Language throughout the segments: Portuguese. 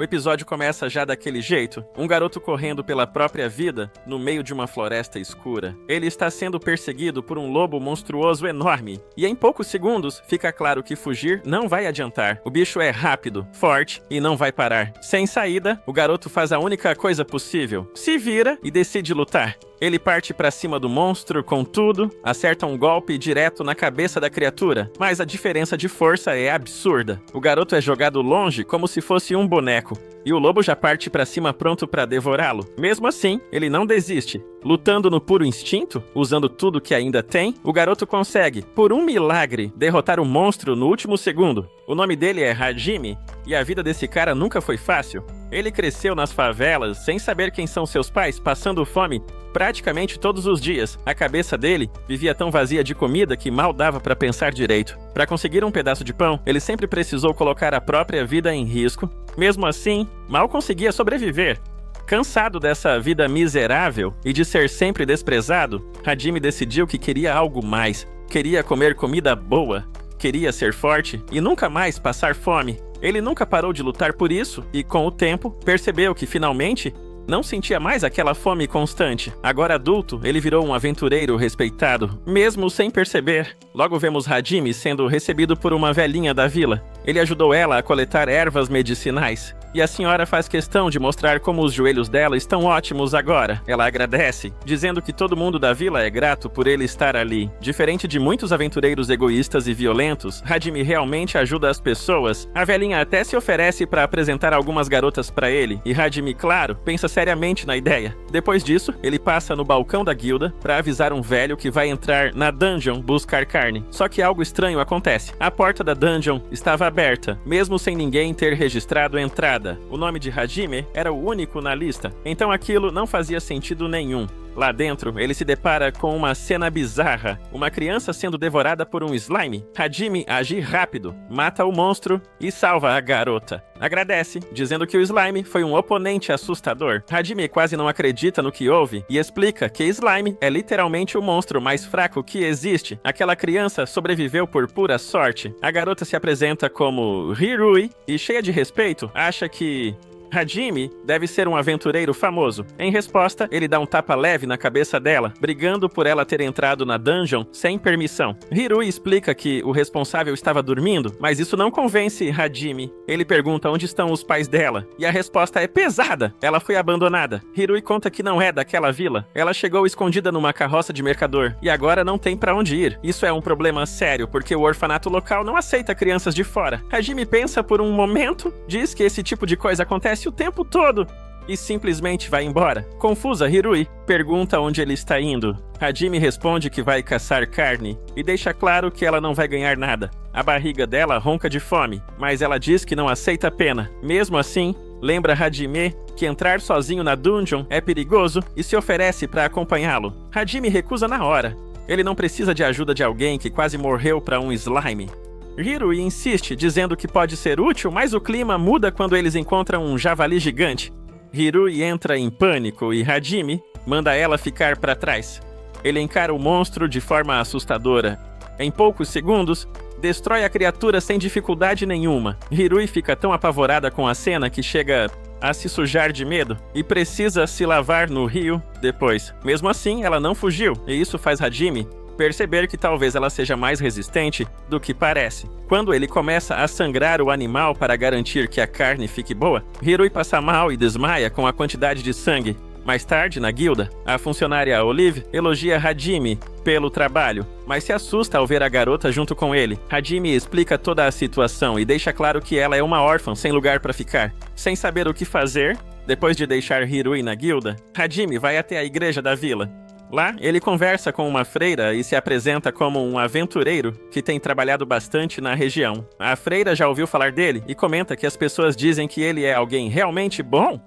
O episódio começa já daquele jeito, um garoto correndo pela própria vida no meio de uma floresta escura. Ele está sendo perseguido por um lobo monstruoso enorme, e em poucos segundos fica claro que fugir não vai adiantar. O bicho é rápido, forte e não vai parar. Sem saída, o garoto faz a única coisa possível: se vira e decide lutar. Ele parte pra cima do monstro com tudo, acerta um golpe direto na cabeça da criatura, mas a diferença de força é absurda. O garoto é jogado longe como se fosse um boneco, e o lobo já parte pra cima pronto pra devorá-lo. Mesmo assim, ele não desiste. Lutando no puro instinto, usando tudo que ainda tem, o garoto consegue, por um milagre, derrotar o monstro no último segundo. O nome dele é Hajime, e a vida desse cara nunca foi fácil. Ele cresceu nas favelas, sem saber quem são seus pais, passando fome praticamente todos os dias. A cabeça dele vivia tão vazia de comida que mal dava pra pensar direito. Para conseguir um pedaço de pão, ele sempre precisou colocar a própria vida em risco. Mesmo assim, mal conseguia sobreviver. Cansado dessa vida miserável e de ser sempre desprezado, Hajime decidiu que queria algo mais. Queria comer comida boa, queria ser forte e nunca mais passar fome. Ele nunca parou de lutar por isso e, com o tempo, percebeu que, finalmente, não sentia mais aquela fome constante. Agora adulto, ele virou um aventureiro respeitado, mesmo sem perceber. Logo vemos Hajime sendo recebido por uma velhinha da vila. Ele ajudou ela a coletar ervas medicinais. E a senhora faz questão de mostrar como os joelhos dela estão ótimos agora. Ela agradece, dizendo que todo mundo da vila é grato por ele estar ali. Diferente de muitos aventureiros egoístas e violentos, Hajime realmente ajuda as pessoas. A velhinha até se oferece para apresentar algumas garotas para ele, e Hajime, claro, pensa seriamente na ideia. Depois disso, ele passa no balcão da guilda para avisar um velho que vai entrar na dungeon buscar carne. Só que algo estranho acontece. A porta da dungeon estava aberta, mesmo sem ninguém ter registrado a entrada. O nome de Hajime era o único na lista, então aquilo não fazia sentido nenhum. Lá dentro, ele se depara com uma cena bizarra. Uma criança sendo devorada por um slime. Hajime age rápido, mata o monstro e salva a garota. Agradece, dizendo que o slime foi um oponente assustador. Hajime quase não acredita no que houve e explica que slime é literalmente o monstro mais fraco que existe. Aquela criança sobreviveu por pura sorte. A garota se apresenta como Hirui e, cheia de respeito, acha que Hajime deve ser um aventureiro famoso. Em resposta, ele dá um tapa leve na cabeça dela, brigando por ela ter entrado na dungeon sem permissão. Hirui explica que o responsável estava dormindo, mas isso não convence Hajime. Ele pergunta onde estão os pais dela, e a resposta é pesada. Ela foi abandonada. Hirui conta que não é daquela vila. Ela chegou escondida numa carroça de mercador, e agora não tem pra onde ir. Isso é um problema sério, porque o orfanato local não aceita crianças de fora. Hajime pensa por um momento, diz que esse tipo de coisa acontece o tempo todo e simplesmente vai embora. Confusa, Hirui pergunta onde ele está indo. Hajime responde que vai caçar carne e deixa claro que ela não vai ganhar nada. A barriga dela ronca de fome, mas ela diz que não aceita a pena. Mesmo assim, lembra Hajime que entrar sozinho na dungeon é perigoso e se oferece para acompanhá-lo. Hajime recusa na hora. Ele não precisa de ajuda de alguém que quase morreu para um slime. Hirui insiste, dizendo que pode ser útil, mas o clima muda quando eles encontram um javali gigante. Hirui entra em pânico e Hajime manda ela ficar para trás. Ele encara o monstro de forma assustadora. Em poucos segundos, destrói a criatura sem dificuldade nenhuma. Hirui fica tão apavorada com a cena que chega a se sujar de medo e precisa se lavar no rio depois. Mesmo assim, ela não fugiu, e isso faz Hajime perceber que talvez ela seja mais resistente do que parece. Quando ele começa a sangrar o animal para garantir que a carne fique boa, Hirui passa mal e desmaia com a quantidade de sangue. Mais tarde, na guilda, a funcionária Olive elogia Hajime pelo trabalho, mas se assusta ao ver a garota junto com ele. Hajime explica toda a situação e deixa claro que ela é uma órfã sem lugar para ficar. Sem saber o que fazer, depois de deixar Hirui na guilda, Hajime vai até a igreja da vila. Lá, ele conversa com uma freira e se apresenta como um aventureiro que tem trabalhado bastante na região. A freira já ouviu falar dele e comenta que as pessoas dizem que ele é alguém realmente bom.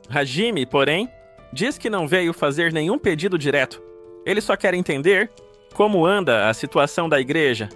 Hajime, porém, diz que não veio fazer nenhum pedido direto. Ele só quer entender como anda a situação da igreja.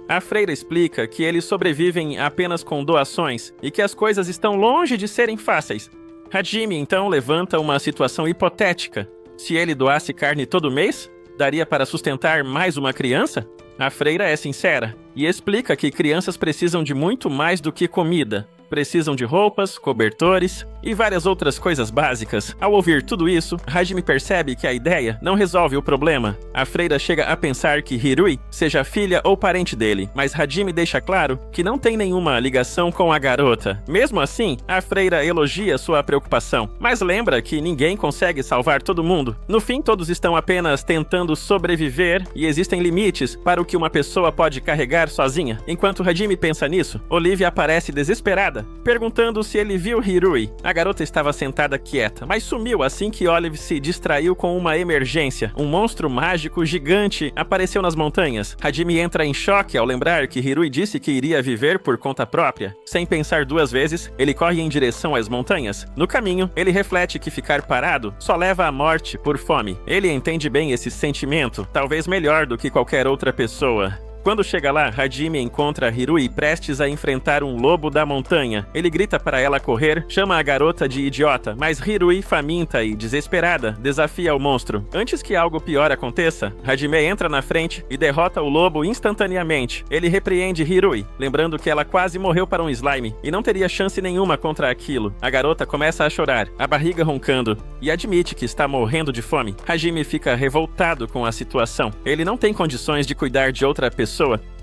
A freira explica que eles sobrevivem apenas com doações e que as coisas estão longe de serem fáceis. Hajime então levanta uma situação hipotética. Se ele doasse carne todo mês, daria para sustentar mais uma criança? A freira é sincera e explica que crianças precisam de muito mais do que comida. precisam de roupas, cobertores e várias outras coisas básicas. Ao ouvir tudo isso, Hajime percebe que a ideia não resolve o problema. A freira chega a pensar que Hirui seja filha ou parente dele, mas Hajime deixa claro que não tem nenhuma ligação com a garota. Mesmo assim, a freira elogia sua preocupação, mas lembra que ninguém consegue salvar todo mundo. No fim, todos estão apenas tentando sobreviver e existem limites para o que uma pessoa pode carregar sozinha. Enquanto Hajime pensa nisso, Olivia aparece desesperada, perguntando se ele viu Hirui. A garota estava sentada quieta, mas sumiu assim que Olive se distraiu com uma emergência. Um monstro mágico gigante apareceu nas montanhas. Hajime entra em choque ao lembrar que Hirui disse que iria viver por conta própria. Sem pensar duas vezes, ele corre em direção às montanhas. No caminho, ele reflete que ficar parado só leva à morte por fome. Ele entende bem esse sentimento, talvez melhor do que qualquer outra pessoa. Quando chega lá, Hajime encontra Hirui prestes a enfrentar um lobo da montanha. Ele grita para ela correr, chama a garota de idiota, mas Hirui, faminta e desesperada, desafia o monstro. Antes que algo pior aconteça, Hajime entra na frente e derrota o lobo instantaneamente. Ele repreende Hirui, lembrando que ela quase morreu para um slime e não teria chance nenhuma contra aquilo. A garota começa a chorar, a barriga roncando, e admite que está morrendo de fome. Hajime fica revoltado com a situação. Ele não tem condições de cuidar de outra pessoa,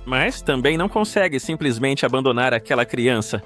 mas também não consegue simplesmente abandonar aquela criança.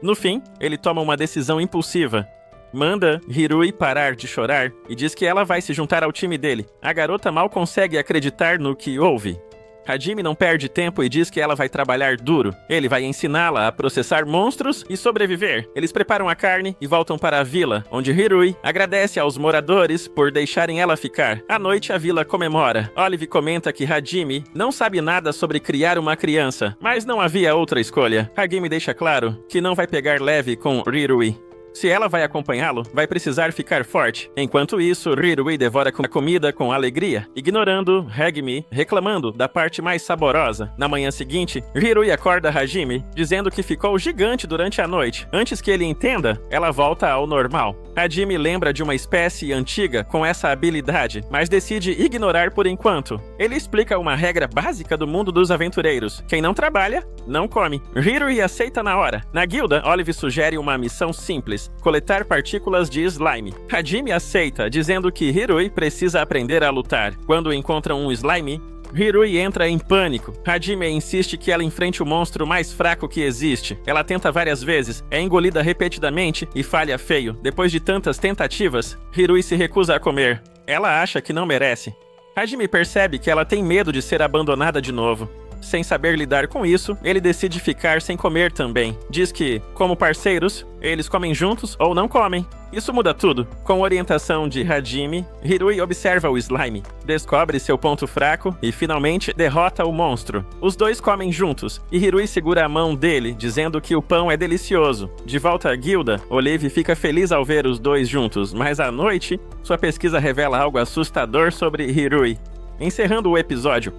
No fim, ele toma uma decisão impulsiva. Manda Hirui parar de chorar e diz que ela vai se juntar ao time dele. A garota mal consegue acreditar no que ouve. Hajime não perde tempo e diz que ela vai trabalhar duro. Ele vai ensiná-la a processar monstros e sobreviver. Eles preparam a carne e voltam para a vila, onde Hirui agradece aos moradores por deixarem ela ficar. À noite, a vila comemora. Olive comenta que Hajime não sabe nada sobre criar uma criança, mas não havia outra escolha. Hajime deixa claro que não vai pegar leve com Hirui. Se ela vai acompanhá-lo, vai precisar ficar forte. Enquanto isso, Hirui devora a comida com alegria, ignorando Hajime reclamando da parte mais saborosa. Na manhã seguinte, Hirui acorda Hajime, dizendo que ficou gigante durante a noite. Antes que ele entenda, ela volta ao normal. Hajime lembra de uma espécie antiga com essa habilidade, mas decide ignorar por enquanto. Ele explica uma regra básica do mundo dos aventureiros: quem não trabalha, não come. Hirui aceita na hora. Na guilda, Olive sugere uma missão simples: coletar partículas de slime. Hajime aceita, dizendo que Hirui precisa aprender a lutar. Quando encontram um slime, Hirui entra em pânico. Hajime insiste que ela enfrente o monstro mais fraco que existe. Ela tenta várias vezes, é engolida repetidamente e falha feio. Depois de tantas tentativas, Hirui se recusa a comer. Ela acha que não merece. Hajime percebe que ela tem medo de ser abandonada de novo. Sem saber lidar com isso, ele decide ficar sem comer também. Diz que, como parceiros, eles comem juntos ou não comem. Isso muda tudo. Com orientação de Hajime, Hirui observa o slime, descobre seu ponto fraco e finalmente derrota o monstro. Os dois comem juntos e Hirui segura a mão dele, dizendo que o pão é delicioso. De volta à guilda, Olive fica feliz ao ver os dois juntos, mas à noite, sua pesquisa revela algo assustador sobre Hirui. Encerrando o episódio,